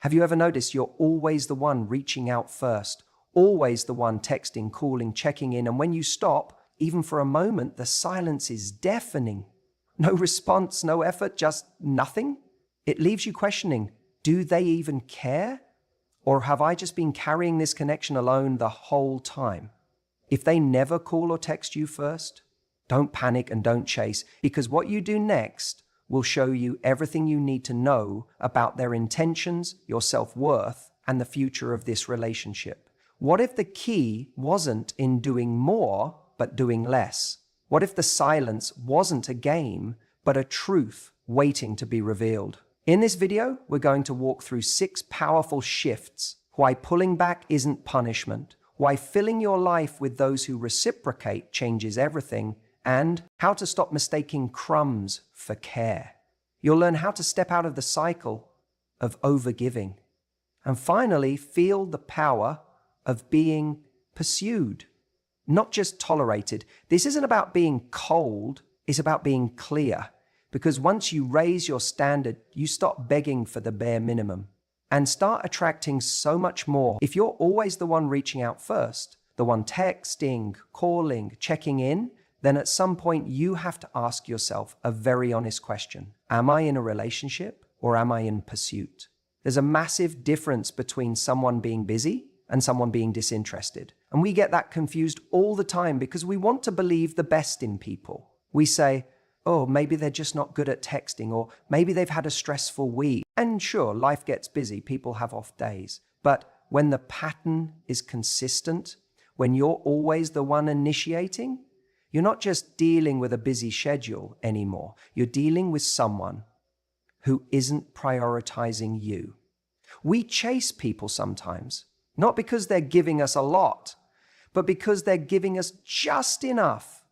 Have you ever noticed you're always the one reaching out first, always the one texting, calling, checking in, and when you stop, even for a moment, the silence is deafening. No response, no effort, just nothing? It leaves you questioning, do they even care? Or have I just been carrying this connection alone the whole time? If they never call or text you first, don't panic and don't chase, because what you do next will show you everything you need to know about their intentions, your self-worth, and the future of this relationship. What if the key wasn't in doing more, but doing less? What if the silence wasn't a game, but a truth waiting to be revealed? In this video, we're going to walk through 6 powerful shifts, why pulling back isn't punishment, why filling your life with those who reciprocate changes everything, and how to stop mistaking crumbs for care. You'll learn how to step out of the cycle of overgiving. And finally, feel the power of being pursued, not just tolerated. This isn't about being cold, it's about being clear. Because once you raise your standard, you stop begging for the bare minimum and start attracting so much more. If you're always the one reaching out first, the one texting, calling, checking in, then at some point you have to ask yourself a very honest question. Am I in a relationship or am I in pursuit? There's a massive difference between someone being busy and someone being disinterested. And we get that confused all the time because we want to believe the best in people. We say, oh, maybe they're just not good at texting, or maybe they've had a stressful week. And sure, life gets busy, people have off days. But when the pattern is consistent, when you're always the one initiating, you're not just dealing with a busy schedule anymore. You're dealing with someone who isn't prioritizing you. We chase people sometimes, not because they're giving us a lot, but because they're giving us just enough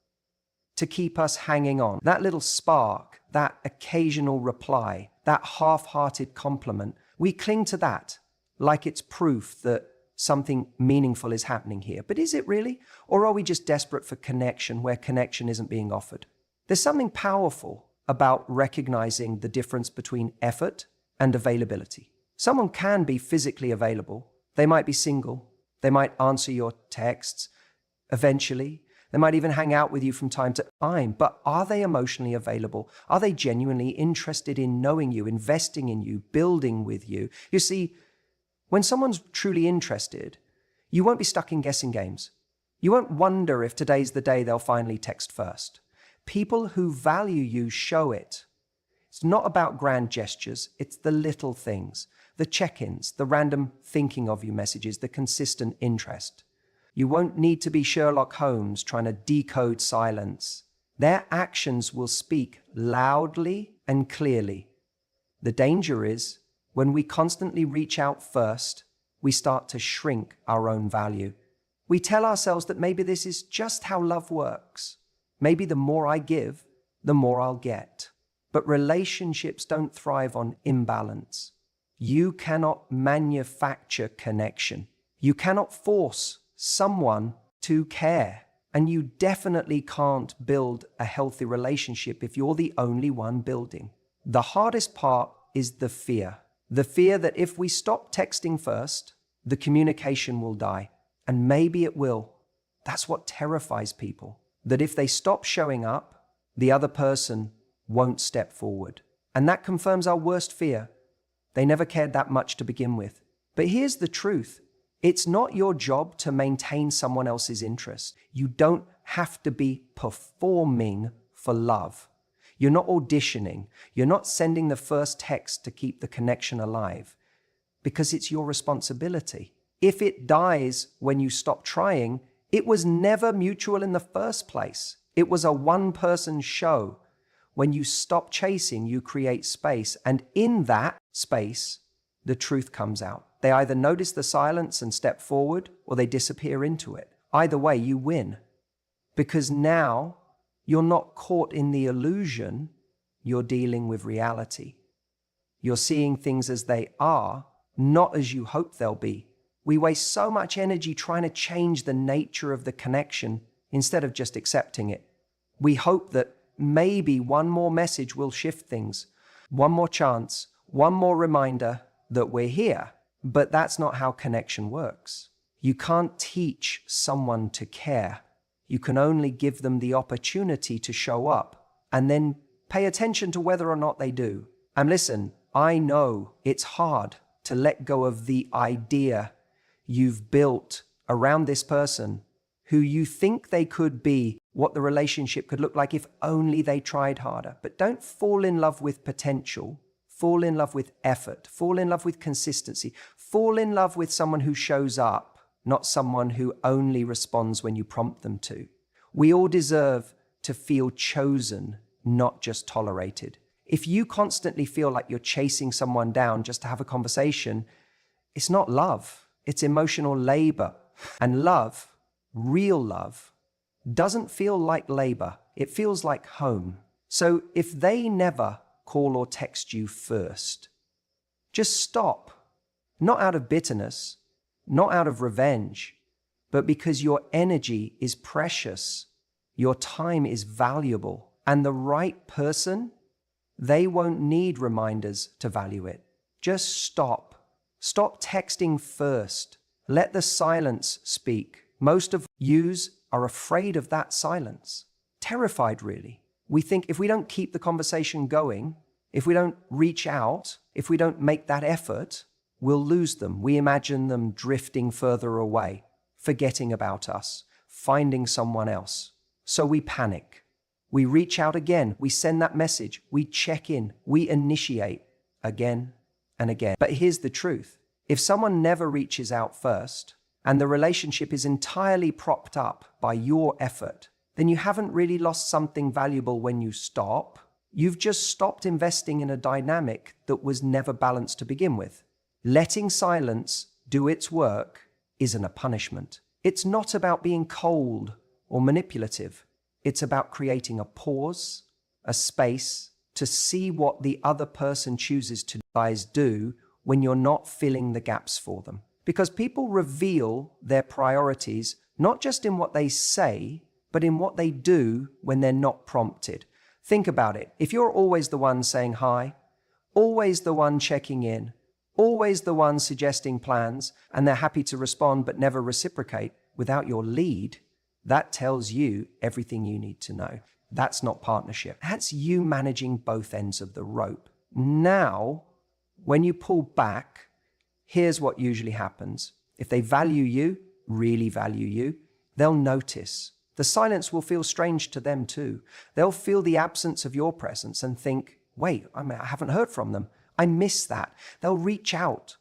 to keep us hanging on. That little spark, that occasional reply, that half-hearted compliment, we cling to that like it's proof that something meaningful is happening here. But is it really? Or are we just desperate for connection where connection isn't being offered? There's something powerful about recognizing the difference between effort and availability. Someone can be physically available. They might be single. They might answer your texts eventually. They might even hang out with you from time to time. But are they emotionally available? Are they genuinely interested in knowing you, investing in you, building with you? You see, when someone's truly interested, you won't be stuck in guessing games. You won't wonder if today's the day they'll finally text first. People who value you show it. It's not about grand gestures, it's the little things, the check-ins, the random thinking of you messages, the consistent interest. You won't need to be Sherlock Holmes trying to decode silence. Their actions will speak loudly and clearly. The danger is, when we constantly reach out first, we start to shrink our own value. We tell ourselves that maybe this is just how love works. Maybe the more I give, the more I'll get. But relationships don't thrive on imbalance. You cannot manufacture connection. You cannot force someone to care. And you definitely can't build a healthy relationship if you're the only one building. The hardest part is the fear. The fear that if we stop texting first, the communication will die. And maybe it will. That's what terrifies people. That if they stop showing up, the other person won't step forward. And that confirms our worst fear. They never cared that much to begin with. But here's the truth. It's not your job to maintain someone else's interest. You don't have to be performing for love. You're not auditioning. You're not sending the first text to keep the connection alive, because it's your responsibility. If it dies when you stop trying, it was never mutual in the first place. It was a one-person show. When you stop chasing, you create space, and in that space, the truth comes out. They either notice the silence and step forward, or they disappear into it. Either way, you win, because now you're not caught in the illusion, you're dealing with reality. You're seeing things as they are, not as you hope they'll be. We waste so much energy trying to change the nature of the connection instead of just accepting it. We hope that maybe one more message will shift things, one more chance, one more reminder that we're here. But that's not how connection works. You can't teach someone to care. You can only give them the opportunity to show up and then pay attention to whether or not they do. And listen, I know it's hard to let go of the idea you've built around this person who you think they could be, what the relationship could look like if only they tried harder. But don't fall in love with potential. Fall in love with effort. Fall in love with consistency. Fall in love with someone who shows up, not someone who only responds when you prompt them to. We all deserve to feel chosen, not just tolerated. If you constantly feel like you're chasing someone down just to have a conversation, it's not love. It's emotional labor. And love, real love, doesn't feel like labor. It feels like home. So if they never call or text you first, just stop. Not out of bitterness, not out of revenge, but because your energy is precious, your time is valuable, and the right person, they won't need reminders to value it. Just stop. Stop texting first. Let the silence speak. Most of yous are afraid of that silence. Terrified, really. We think if we don't keep the conversation going, if we don't reach out, if we don't make that effort, we'll lose them. We imagine them drifting further away, forgetting about us, finding someone else. So we panic. We reach out again. We send that message. We check in. We initiate again and again. But here's the truth. If someone never reaches out first, and the relationship is entirely propped up by your effort, then you haven't really lost something valuable when you stop. You've just stopped investing in a dynamic that was never balanced to begin with. Letting silence do its work isn't a punishment. It's not about being cold or manipulative. It's about creating a pause, a space to see what the other person chooses to do when you're not filling the gaps for them. Because people reveal their priorities not just in what they say, but in what they do when they're not prompted. Think about it. If you're always the one saying hi, always the one checking in, always the one suggesting plans, and they're happy to respond but never reciprocate without your lead, that tells you everything you need to know. That's not partnership. That's you managing both ends of the rope. Now, when you pull back, here's what usually happens. If they value you, really value you, they'll notice. The silence will feel strange to them too. They'll feel the absence of your presence and think, wait, I haven't heard from them. I miss that. They'll reach out,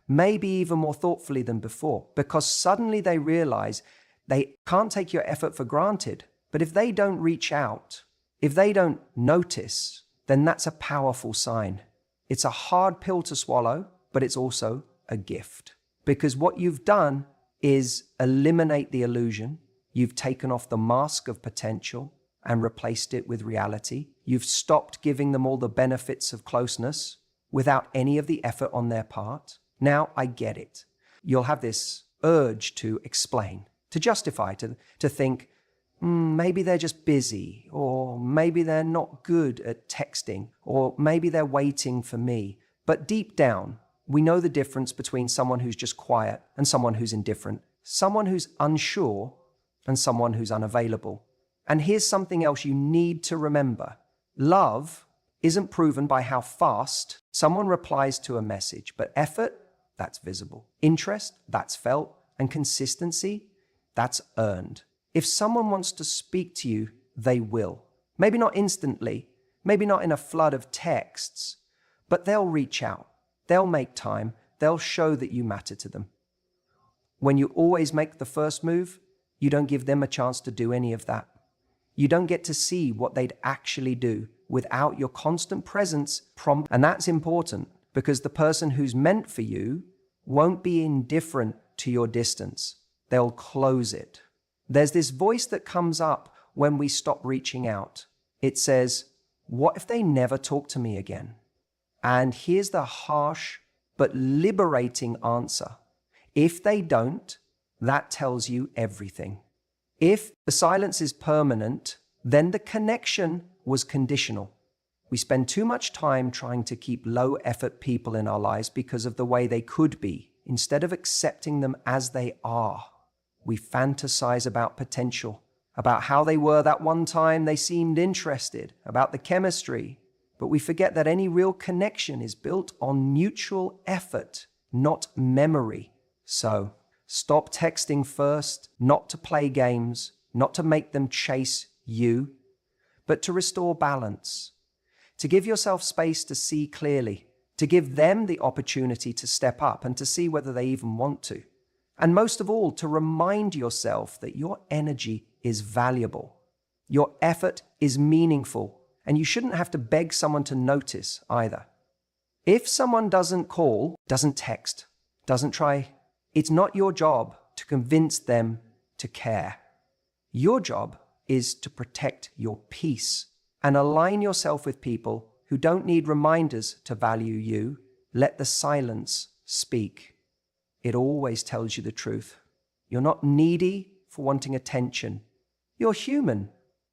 maybe even more thoughtfully than before, because suddenly they realize they can't take your effort for granted. But if they don't reach out, if they don't notice, then that's a powerful sign. It's a hard pill to swallow, but it's also a gift. Because what you've done is eliminate the illusion. You've taken off the mask of potential and replaced it with reality. You've stopped giving them all the benefits of closeness without any of the effort on their part. Now I get it. You'll have this urge to explain, to justify, to think, maybe they're just busy, or maybe they're not good at texting, or maybe they're waiting for me. But deep down, we know the difference between someone who's just quiet and someone who's indifferent, someone who's unsure and someone who's unavailable. And here's something else you need to remember. Love isn't proven by how fast someone replies to a message, but effort, that's visible. Interest, that's felt. And consistency, that's earned. If someone wants to speak to you, they will. Maybe not instantly, maybe not in a flood of texts, but they'll reach out. They'll make time. They'll show that you matter to them. When you always make the first move, you don't give them a chance to do any of that. You don't get to see what they'd actually do without your constant presence prompt. And that's important because the person who's meant for you won't be indifferent to your distance. They'll close it. There's this voice that comes up when we stop reaching out. It says, what if they never talk to me again? And here's the harsh but liberating answer. If they don't, that tells you everything. If the silence is permanent, then the connection was conditional. We spend too much time trying to keep low-effort people in our lives because of the way they could be, instead of accepting them as they are. We fantasize about potential, about how they were that one time they seemed interested, about the chemistry, but we forget that any real connection is built on mutual effort, not memory. So, stop texting first, not to play games, not to make them chase you, but to restore balance, to give yourself space to see clearly, to give them the opportunity to step up and to see whether they even want to. And most of all, to remind yourself that your energy is valuable. Your effort is meaningful, and you shouldn't have to beg someone to notice either. If someone doesn't call, doesn't text, doesn't try, it's not your job to convince them to care. Your job is to protect your peace and align yourself with people who don't need reminders to value you. Let the silence speak. It always tells you the truth. You're not needy for wanting attention. You're human.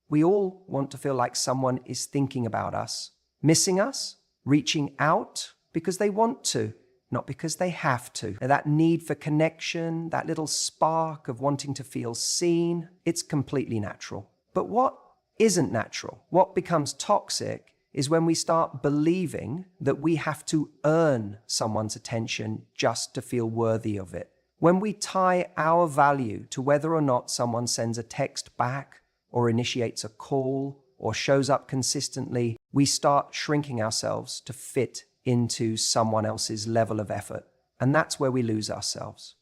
We all want to feel like someone is thinking about us, missing us, reaching out because they want to, not because they have to. That need for connection, that little spark of wanting to feel seen, it's completely natural. But what isn't natural, what becomes toxic, is when we start believing that we have to earn someone's attention just to feel worthy of it. When we tie our value to whether or not someone sends a text back, or initiates a call, or shows up consistently, we start shrinking ourselves to fit into someone else's level of effort. And that's where we lose ourselves.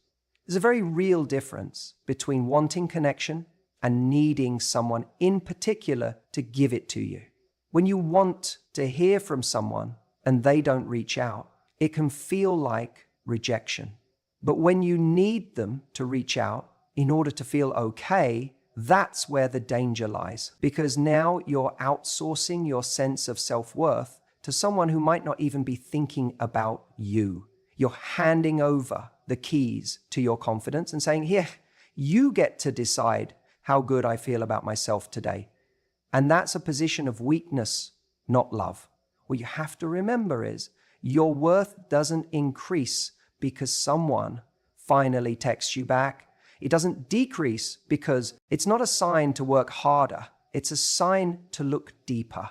There's a very real difference between wanting connection and needing someone in particular to give it to you. When you want to hear from someone and they don't reach out, it can feel like rejection. But when you need them to reach out in order to feel okay, that's where the danger lies, because now you're outsourcing your sense of self-worth to someone who might not even be thinking about you. You're handing over the keys to your confidence and saying, here, you get to decide how good I feel about myself today. And that's a position of weakness, not love. What you have to remember is your worth doesn't increase because someone finally texts you back. It doesn't decrease because it's not a sign to work harder. It's a sign to look deeper.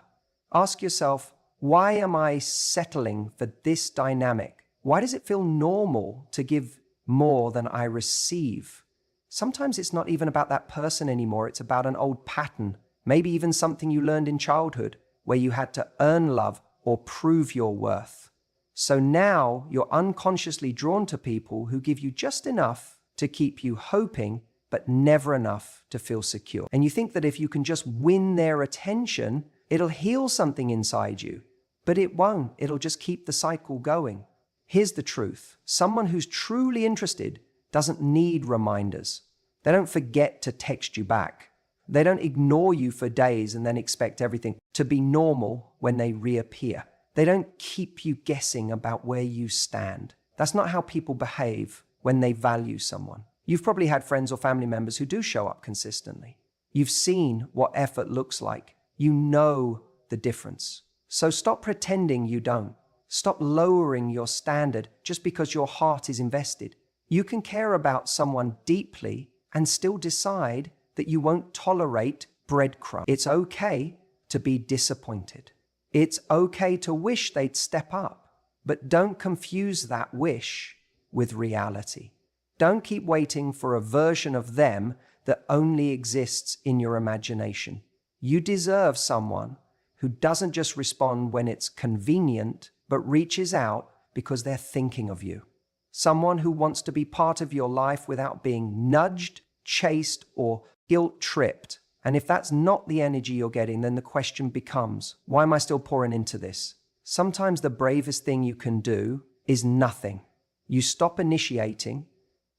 Ask yourself, why am I settling for this dynamic? Why does it feel normal to give more than I receive? Sometimes it's not even about that person anymore. It's about an old pattern, maybe even something you learned in childhood where you had to earn love or prove your worth. So now you're unconsciously drawn to people who give you just enough to keep you hoping, but never enough to feel secure. And you think that if you can just win their attention, it'll heal something inside you. But it won't. It'll just keep the cycle going. Here's the truth. Someone who's truly interested doesn't need reminders. They don't forget to text you back. They don't ignore you for days and then expect everything to be normal when they reappear. They don't keep you guessing about where you stand. That's not how people behave when they value someone. You've probably had friends or family members who do show up consistently. You've seen what effort looks like. You know the difference. So stop pretending you don't. Stop lowering your standard just because your heart is invested. You can care about someone deeply and still decide that you won't tolerate breadcrumbs. It's okay to be disappointed. It's okay to wish they'd step up, but don't confuse that wish with reality. Don't keep waiting for a version of them that only exists in your imagination. You deserve someone who doesn't just respond when it's convenient, but reaches out because they're thinking of you. Someone who wants to be part of your life without being nudged, chased, or guilt-tripped. And if that's not the energy you're getting, then the question becomes, why am I still pouring into this? Sometimes the bravest thing you can do is nothing. You stop initiating,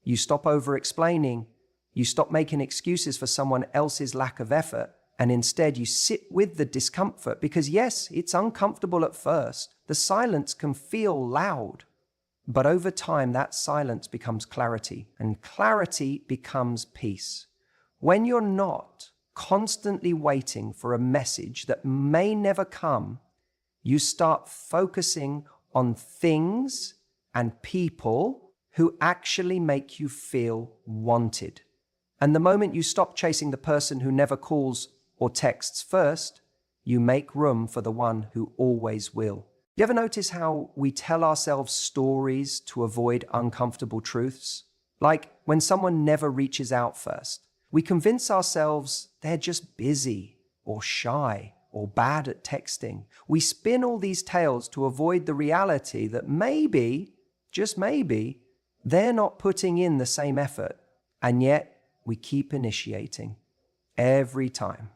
you stop over-explaining, you stop making excuses for someone else's lack of effort, and instead you sit with the discomfort because yes, it's uncomfortable at first. The silence can feel loud, but over time that silence becomes clarity, and clarity becomes peace. When you're not constantly waiting for a message that may never come, You start focusing on things and people who actually make you feel wanted. And the moment you stop chasing the person who never calls or texts first, you make room for the one who always will. You ever notice how we tell ourselves stories to avoid uncomfortable truths? Like when someone never reaches out first, we convince ourselves they're just busy or shy or bad at texting. We spin all these tales to avoid the reality that maybe, just maybe, they're not putting in the same effort. And yet we keep initiating every time.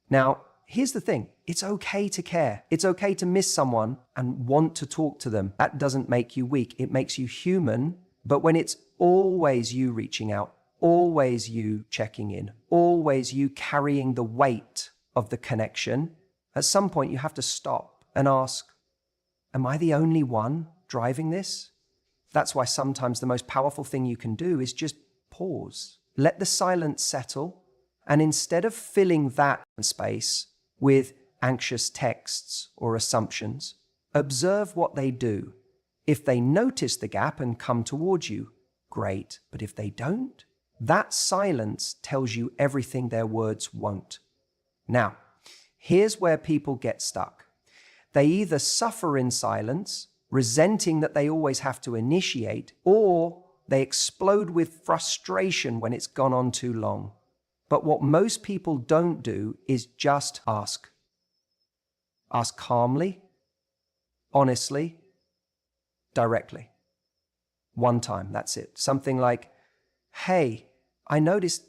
Now, here's the thing. It's okay to care. It's okay to miss someone and want to talk to them. That doesn't make you weak. It makes you human. But when it's always you reaching out, always you checking in, always you carrying the weight of the connection, at some point you have to stop and ask, am I the only one driving this? That's why sometimes the most powerful thing you can do is just pause. Let the silence settle. And instead of filling that space with anxious texts or assumptions, observe what they do. If they notice the gap and come towards you, great. But if they don't, that silence tells you everything their words won't. Now, here's where people get stuck. They either suffer in silence, resenting that they always have to initiate, or they explode with frustration when it's gone on too long. But what most people don't do is just ask. Ask calmly, honestly, directly. One time, that's it. Something like, hey, I noticed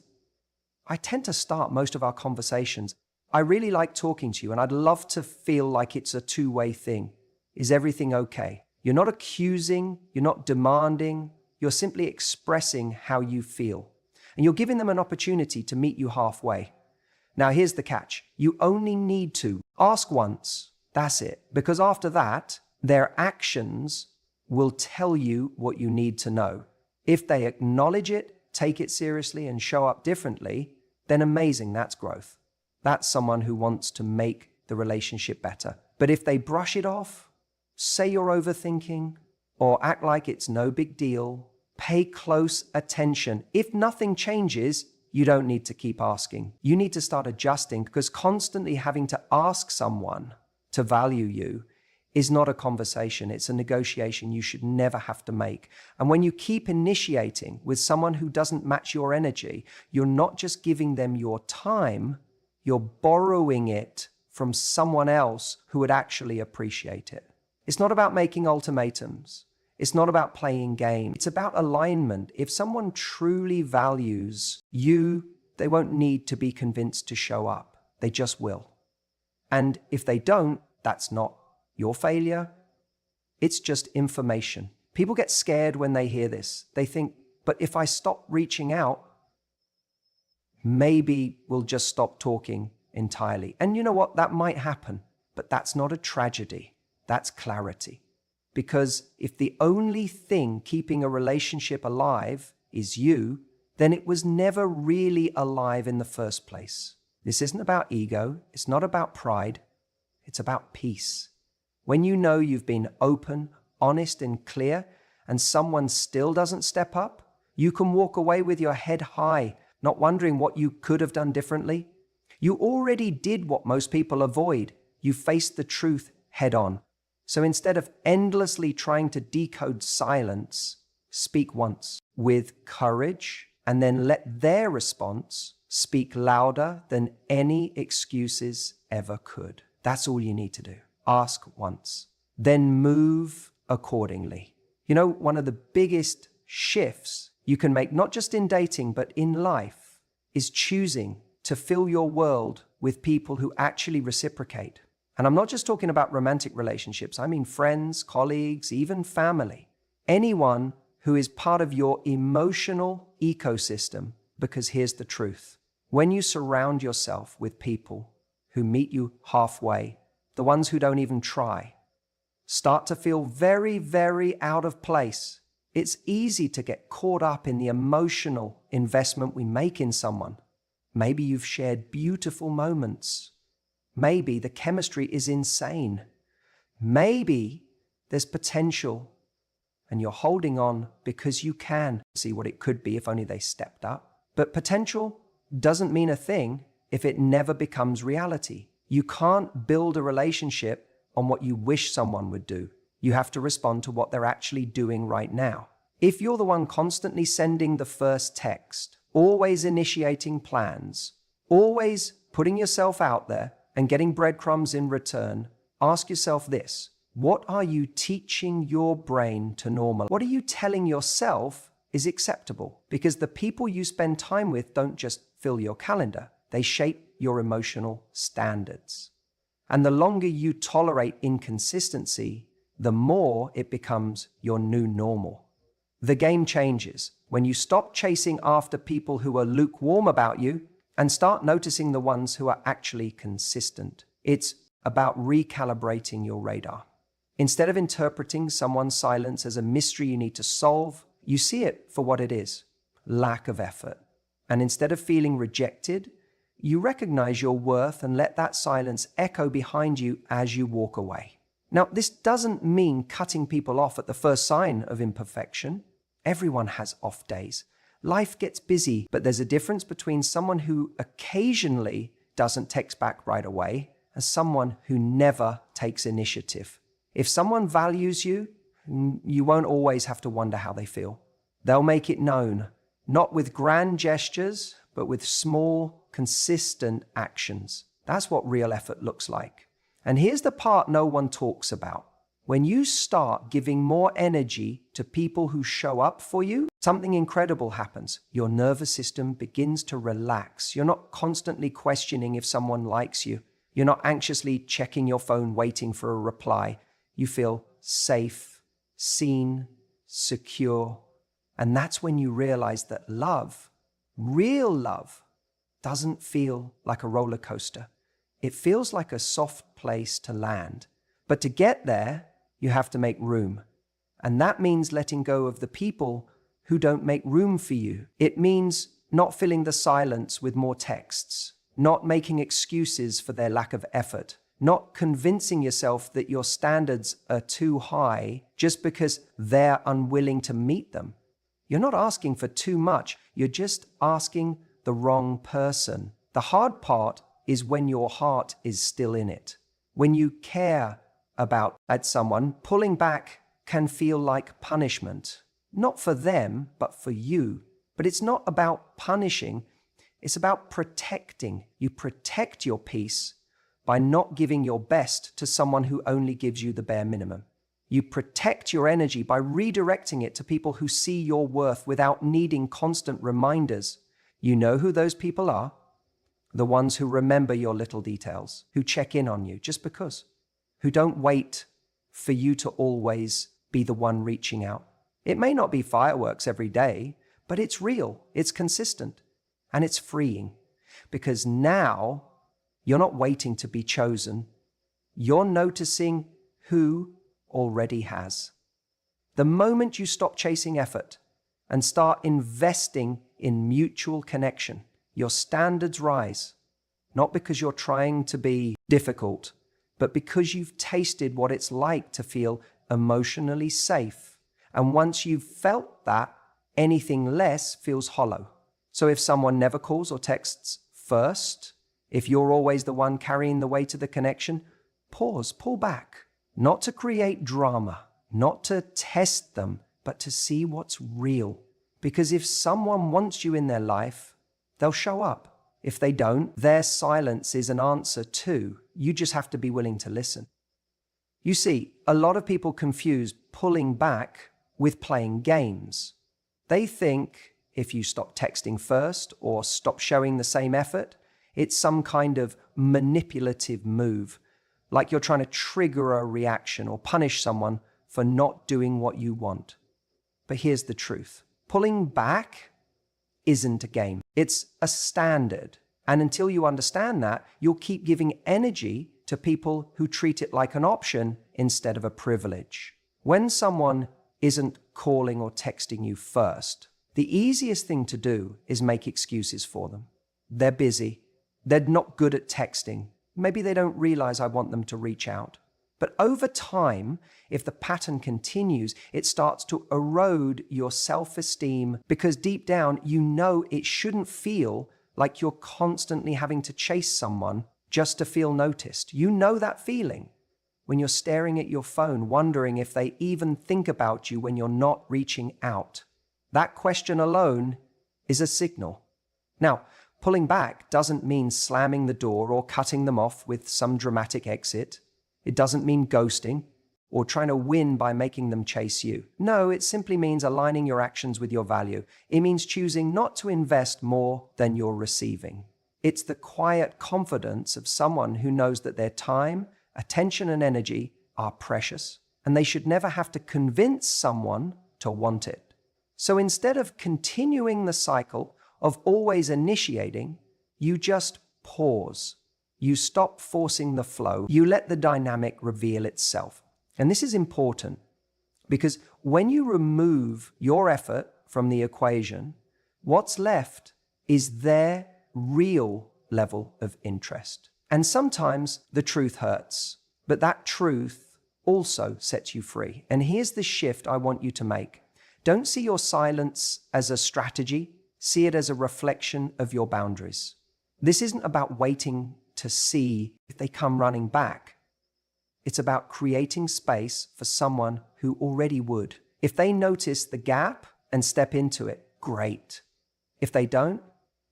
I tend to start most of our conversations. I really like talking to you and I'd love to feel like it's a two-way thing. Is everything okay? You're not accusing, you're not demanding, you're simply expressing how you feel. And you're giving them an opportunity to meet you halfway. Now here's the catch. You only need to ask once. That's it. Because after that, their actions will tell you what you need to know. If they acknowledge it, take it seriously, and show up differently, then amazing, that's growth. That's someone who wants to make the relationship better. But if they brush it off, say you're overthinking, or act like it's no big deal, pay close attention. If nothing changes, you don't need to keep asking. You need to start adjusting, because constantly having to ask someone to value you is not a conversation. It's a negotiation you should never have to make. And when you keep initiating with someone who doesn't match your energy, you're not just giving them your time, you're borrowing it from someone else who would actually appreciate it. It's not about making ultimatums. It's not about playing games. It's about alignment. If someone truly values you, they won't need to be convinced to show up. They just will. And if they don't, that's not your failure. It's just information. People get scared when they hear this. They think, but if I stop reaching out, maybe we'll just stop talking entirely. And you know what? That might happen, but that's not a tragedy. That's clarity. Because if the only thing keeping a relationship alive is you, then it was never really alive in the first place. This isn't about ego. It's not about pride. It's about peace. When you know you've been open, honest, and clear, and someone still doesn't step up, you can walk away with your head high, not wondering what you could have done differently. You already did what most people avoid. You faced the truth head on. So instead of endlessly trying to decode silence, speak once with courage, and then let their response speak louder than any excuses ever could. That's all you need to do. Ask once, then move accordingly. You know, one of the biggest shifts you can make, not just in dating, but in life, is choosing to fill your world with people who actually reciprocate. And I'm not just talking about romantic relationships. I mean friends, colleagues, even family. Anyone who is part of your emotional ecosystem, because here's the truth. When you surround yourself with people who meet you halfway, the ones who don't even try, start to feel very, very out of place. It's easy to get caught up in the emotional investment we make in someone. Maybe you've shared beautiful moments. Maybe the chemistry is insane. Maybe there's potential and you're holding on because you can see what it could be if only they stepped up. But potential doesn't mean a thing if it never becomes reality. You can't build a relationship on what you wish someone would do. You have to respond to what they're actually doing right now. If you're the one constantly sending the first text, always initiating plans, always putting yourself out there and getting breadcrumbs in return, ask yourself this: what are you teaching your brain to normalize? What are you telling yourself is acceptable? Because the people you spend time with don't just fill your calendar, they shape your emotional standards. And the longer you tolerate inconsistency, the more it becomes your new normal. The game changes when you stop chasing after people who are lukewarm about you and start noticing the ones who are actually consistent. It's about recalibrating your radar. Instead of interpreting someone's silence as a mystery you need to solve, you see it for what it is: lack of effort. And instead of feeling rejected, you recognize your worth and let that silence echo behind you as you walk away. Now, this doesn't mean cutting people off at the first sign of imperfection. Everyone has off days. Life gets busy, but there's a difference between someone who occasionally doesn't text back right away and someone who never takes initiative. If someone values you, you won't always have to wonder how they feel. They'll make it known, not with grand gestures, but with small, consistent actions. That's what real effort looks like. And here's the part no one talks about. When you start giving more energy to people who show up for you, something incredible happens. Your nervous system begins to relax. You're not constantly questioning if someone likes you. You're not anxiously checking your phone waiting for a reply. You feel safe, seen, secure. And that's when you realize that love, real love, doesn't feel like a roller coaster. It feels like a soft place to land. But to get there, you have to make room. And that means letting go of the people who don't make room for you. It means not filling the silence with more texts, not making excuses for their lack of effort, not convincing yourself that your standards are too high just because they're unwilling to meet them. You're not asking for too much, you're just asking the wrong person. The hard part is when your heart is still in it. When you care about someone, pulling back can feel like punishment. Not for them, but for you. But it's not about punishing, it's about protecting. You protect your peace by not giving your best to someone who only gives you the bare minimum. You protect your energy by redirecting it to people who see your worth without needing constant reminders. You know who those people are? The ones who remember your little details, who check in on you just because, who don't wait for you to always be the one reaching out. It may not be fireworks every day, but it's real, it's consistent, and it's freeing. Because now you're not waiting to be chosen. You're noticing who already has. The moment you stop chasing effort and start investing in mutual connection, your standards rise, not because you're trying to be difficult, but because you've tasted what it's like to feel emotionally safe. And once you've felt that, anything less feels hollow. So if someone never calls or texts first, if you're always the one carrying the weight of the connection, pause, pull back. Not to create drama, not to test them, but to see what's real. Because if someone wants you in their life, they'll show up. If they don't, their silence is an answer too. You just have to be willing to listen. You see, a lot of people confuse pulling back with playing games. They think if you stop texting first or stop showing the same effort, it's some kind of manipulative move, like you're trying to trigger a reaction or punish someone for not doing what you want. But here's the truth. Pulling back isn't a game. It's a standard. And until you understand that, you'll keep giving energy to people who treat it like an option instead of a privilege. When someone isn't calling or texting you first, the easiest thing to do is make excuses for them. They're busy. They're not good at texting. Maybe they don't realize I want them to reach out. But over time, if the pattern continues, it starts to erode your self-esteem because deep down, you know it shouldn't feel like you're constantly having to chase someone just to feel noticed. You know that feeling when you're staring at your phone, wondering if they even think about you when you're not reaching out. That question alone is a signal. Now, pulling back doesn't mean slamming the door or cutting them off with some dramatic exit. It doesn't mean ghosting or trying to win by making them chase you. No, it simply means aligning your actions with your value. It means choosing not to invest more than you're receiving. It's the quiet confidence of someone who knows that their time, attention, and energy are precious, and they should never have to convince someone to want it. So instead of continuing the cycle of always initiating, you just pause. You stop forcing the flow. You let the dynamic reveal itself. And this is important because when you remove your effort from the equation, what's left is their real level of interest. And sometimes the truth hurts, but that truth also sets you free. And here's the shift I want you to make. Don't see your silence as a strategy. See it as a reflection of your boundaries. This isn't about waiting to see if they come running back. It's about creating space for someone who already would. If they notice the gap and step into it, great. If they don't,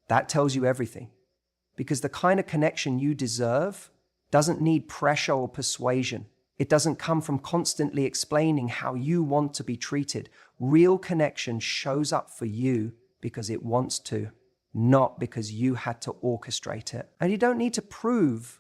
that tells you everything. Because the kind of connection you deserve doesn't need pressure or persuasion. It doesn't come from constantly explaining how you want to be treated. Real connection shows up for you because it wants to, not because you had to orchestrate it. And you don't need to prove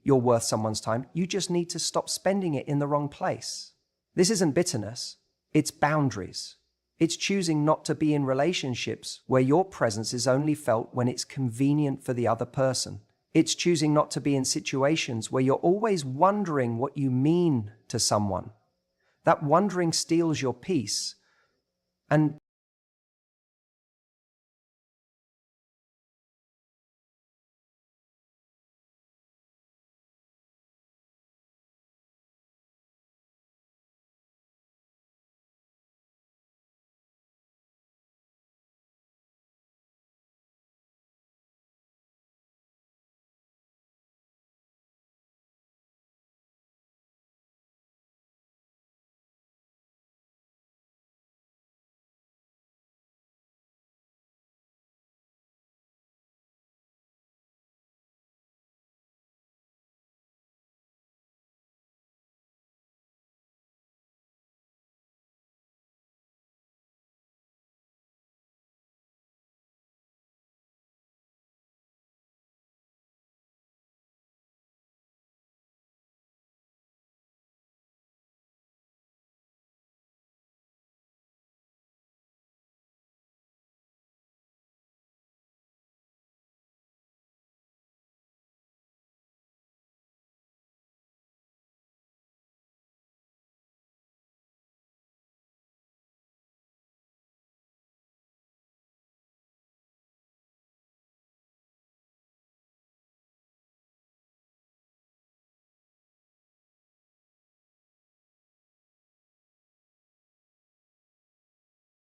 you're worth someone's time. You just need to stop spending it in the wrong place. This isn't bitterness. It's boundaries. It's choosing not to be in relationships where your presence is only felt when it's convenient for the other person. It's choosing not to be in situations where you're always wondering what you mean to someone. That wondering steals your peace. And